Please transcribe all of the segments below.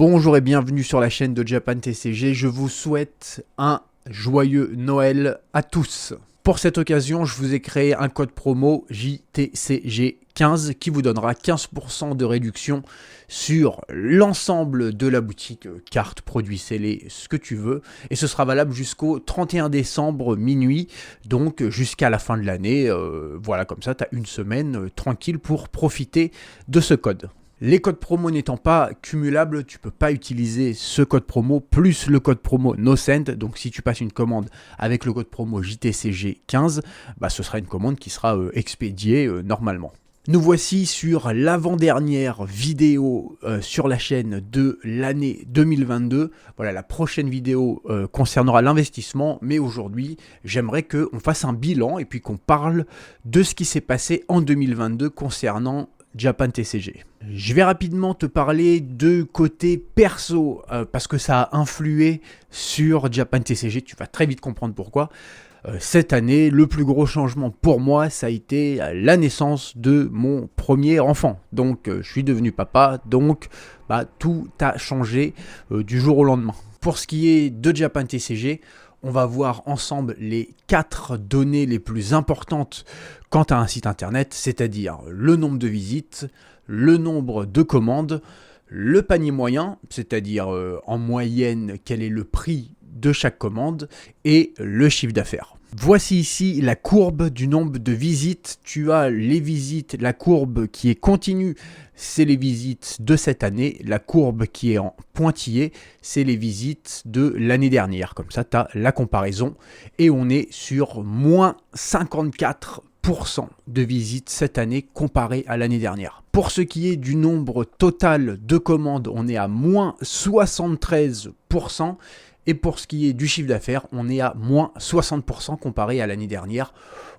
Bonjour et bienvenue sur la chaîne de Japan TCG. Je vous souhaite un joyeux Noël à tous. Pour cette occasion, je vous ai créé un code promo JTCG15 qui vous donnera 15% de réduction sur l'ensemble de la boutique, cartes, produits scellés, ce que tu veux. Et ce sera valable jusqu'au 31 décembre minuit, donc jusqu'à la fin de l'année. Voilà, comme ça, tu as une semaine tranquille pour profiter de ce code. Les codes promo n'étant pas cumulables, tu ne peux pas utiliser ce code promo plus le code promo NoCent. Donc si tu passes une commande avec le code promo JTCG15, ce sera une commande qui sera expédiée normalement. Nous voici sur l'avant-dernière vidéo sur la chaîne de l'année 2022. Voilà, la prochaine vidéo concernera l'investissement, mais aujourd'hui, j'aimerais qu'on fasse un bilan et puis qu'on parle de ce qui s'est passé en 2022 concernant Japan TCG. Je vais rapidement te parler de côté perso parce que ça a influé sur Japan TCG, tu vas très vite comprendre pourquoi. Cette année, le plus gros changement pour moi, ça a été la naissance de mon premier enfant. Donc je suis devenu papa, donc tout a changé du jour au lendemain. Pour ce qui est de Japan TCG, on va voir ensemble les 4 données les plus importantes quant à un site internet, c'est-à-dire le nombre de visites, le nombre de commandes, le panier moyen, c'est-à-dire en moyenne quel est le prix de chaque commande, et le chiffre d'affaires. Voici ici la courbe du nombre de visites. Tu as les visites, la courbe qui est continue, c'est les visites de cette année. La courbe qui est en pointillé, c'est les visites de l'année dernière. Comme ça, tu as la comparaison. Et on est sur moins 54% de visites cette année comparé à l'année dernière. Pour ce qui est du nombre total de commandes, on est à moins 73%. Et pour ce qui est du chiffre d'affaires, on est à moins 60% comparé à l'année dernière.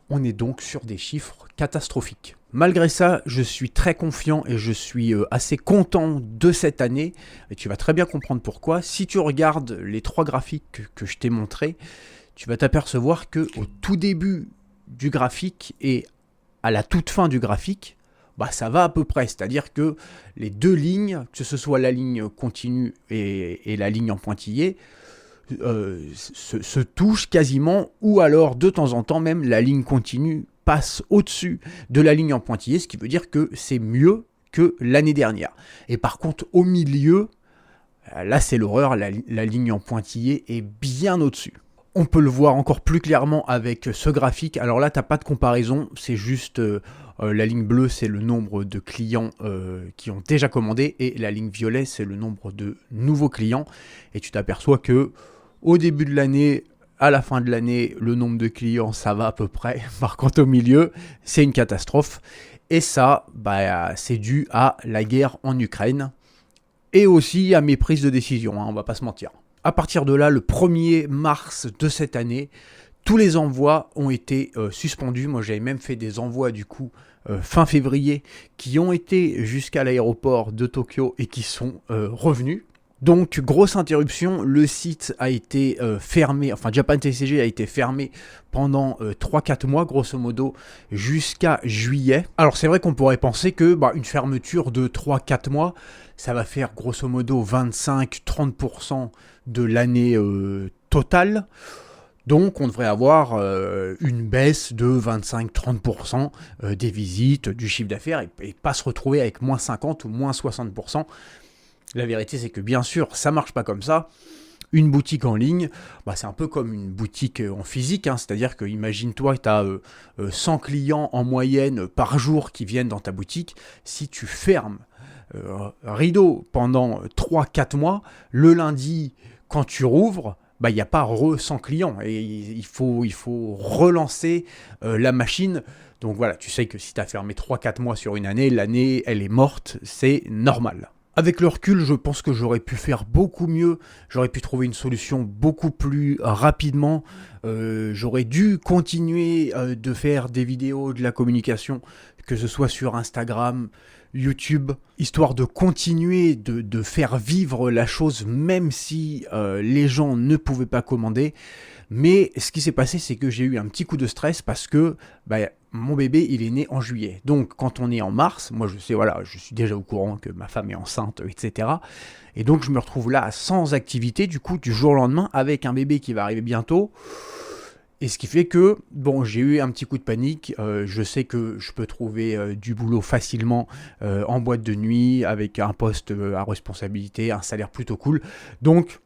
On est donc sur des chiffres catastrophiques. Malgré ça, je suis très confiant et je suis assez content de cette année. Et tu vas très bien comprendre pourquoi. Si tu regardes les 3 graphiques que je t'ai montrés, tu vas t'apercevoir qu'au tout début du graphique et à la toute fin du graphique, ça va à peu près. C'est-à-dire que les 2 lignes, que ce soit la ligne continue et la ligne en pointillé, se touchent quasiment, ou alors de temps en temps même la ligne continue passe au-dessus de la ligne en pointillé, ce qui veut dire que c'est mieux que l'année dernière. Et par contre au milieu, là c'est l'horreur, la ligne en pointillé est bien au-dessus. On peut le voir encore plus clairement avec ce graphique. Alors là, tu n'as pas de comparaison, c'est juste la ligne bleue, c'est le nombre de clients qui ont déjà commandé, et la ligne violet, c'est le nombre de nouveaux clients. Et tu t'aperçois que au début de l'année, à la fin de l'année, le nombre de clients, ça va à peu près. Par contre, au milieu, c'est une catastrophe. Et ça, c'est dû à la guerre en Ukraine et aussi à mes prises de décision, on va pas se mentir. À partir de là, le 1er mars de cette année, tous les envois ont été suspendus. Moi, j'avais même fait des envois du coup fin février qui ont été jusqu'à l'aéroport de Tokyo et qui sont revenus. Donc, grosse interruption, le site a été fermé, enfin Japan TCG a été fermé pendant 3-4 mois, grosso modo, jusqu'à juillet. Alors, c'est vrai qu'on pourrait penser que une fermeture de 3-4 mois, ça va faire grosso modo 25-30% de l'année totale. Donc, on devrait avoir une baisse de 25-30% des visites, du chiffre d'affaires, et pas se retrouver avec moins 50 ou moins 60%. La vérité, c'est que bien sûr, ça ne marche pas comme ça. Une boutique en ligne, c'est un peu comme une boutique en physique, c'est-à-dire que imagine-toi que tu as 100 clients en moyenne par jour qui viennent dans ta boutique. Si tu fermes rideau pendant 3-4 mois, le lundi, quand tu rouvres, il n'y a pas 100 clients et il faut relancer la machine. Donc voilà, tu sais que si tu as fermé 3-4 mois sur une année, l'année, elle est morte, c'est normal. Avec le recul, je pense que j'aurais pu faire beaucoup mieux, j'aurais pu trouver une solution beaucoup plus rapidement, j'aurais dû continuer de faire des vidéos, de la communication, que ce soit sur Instagram, YouTube, histoire de continuer de faire vivre la chose même si les gens ne pouvaient pas commander. Mais ce qui s'est passé, c'est que j'ai eu un petit coup de stress parce que mon bébé, il est né en juillet. Donc, quand on est en mars, moi, je sais, voilà, je suis déjà au courant que ma femme est enceinte, etc. Et donc, je me retrouve là sans activité, du coup, du jour au lendemain, avec un bébé qui va arriver bientôt. Et ce qui fait que, bon, j'ai eu un petit coup de panique. Je sais que je peux trouver du boulot facilement en boîte de nuit, avec un poste à responsabilité, un salaire plutôt cool. Donc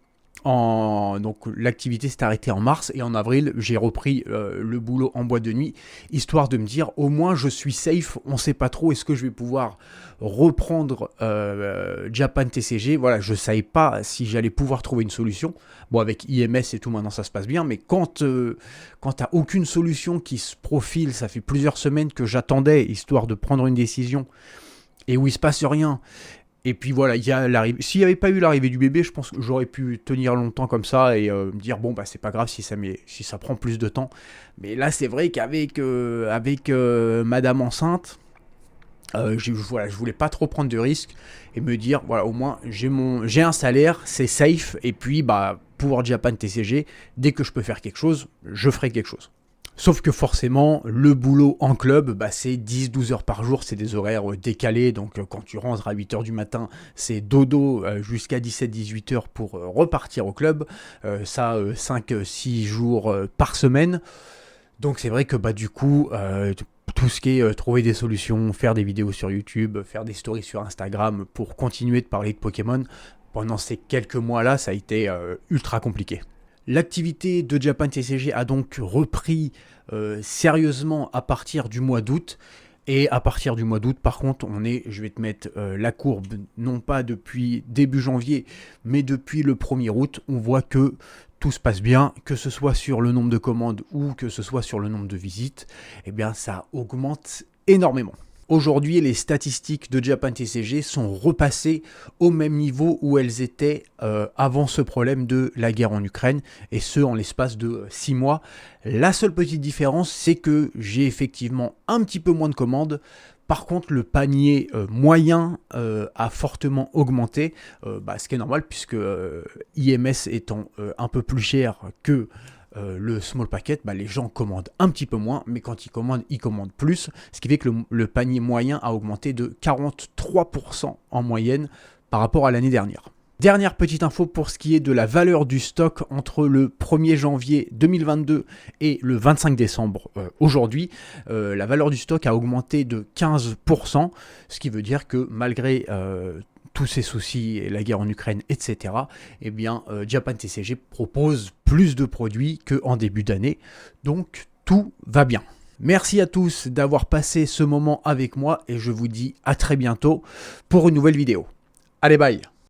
l'activité s'est arrêtée en mars et en avril, j'ai repris le boulot en boîte de nuit, histoire de me dire, au moins je suis safe, on ne sait pas trop, est-ce que je vais pouvoir reprendre Japan TCG. Voilà, je ne savais pas si j'allais pouvoir trouver une solution. Bon, avec IMS et tout, maintenant ça se passe bien, mais quand tu n'as aucune solution qui se profile, ça fait plusieurs semaines que j'attendais, histoire de prendre une décision, et où il ne se passe rien. Et puis voilà, s'il n'y avait pas eu l'arrivée du bébé, je pense que j'aurais pu tenir longtemps comme ça et me dire, bon, c'est pas grave si ça prend plus de temps. Mais là, c'est vrai qu'avec madame enceinte, je voulais pas trop prendre de risques et me dire, voilà, au moins, j'ai un salaire, c'est safe. Et puis, pour Japan TCG, dès que je peux faire quelque chose, je ferai quelque chose. Sauf que forcément, le boulot en club, c'est 10-12 heures par jour, c'est des horaires décalés, donc quand tu rentres à 8 heures du matin, c'est dodo jusqu'à 17-18 heures pour repartir au club, 5-6 jours par semaine. Donc c'est vrai que du coup, tout ce qui est trouver des solutions, faire des vidéos sur YouTube, faire des stories sur Instagram pour continuer de parler de Pokémon, pendant ces quelques mois-là, ça a été ultra compliqué. L'activité de Japan TCG a donc repris sérieusement à partir du mois d'août. Et à partir du mois d'août, par contre, je vais te mettre la courbe, non pas depuis début janvier, mais depuis le 1er août, on voit que tout se passe bien, que ce soit sur le nombre de commandes ou que ce soit sur le nombre de visites, eh bien ça augmente énormément. Aujourd'hui, les statistiques de Japan TCG sont repassées au même niveau où elles étaient avant ce problème de la guerre en Ukraine, et ce en l'espace de 6 mois. La seule petite différence, c'est que j'ai effectivement un petit peu moins de commandes. Par contre, le panier moyen a fortement augmenté, ce qui est normal puisque IMS étant un peu plus cher que le small packet, les gens commandent un petit peu moins, mais quand ils commandent plus, ce qui fait que le panier moyen a augmenté de 43% en moyenne par rapport à l'année dernière. Dernière petite info pour ce qui est de la valeur du stock entre le 1er janvier 2022 et le 25 décembre aujourd'hui. La valeur du stock a augmenté de 15%, ce qui veut dire que malgré tous ces soucis et la guerre en Ukraine, etc., eh bien, Japan TCG propose plus de produits qu'en début d'année. Donc, tout va bien. Merci à tous d'avoir passé ce moment avec moi et je vous dis à très bientôt pour une nouvelle vidéo. Allez, bye!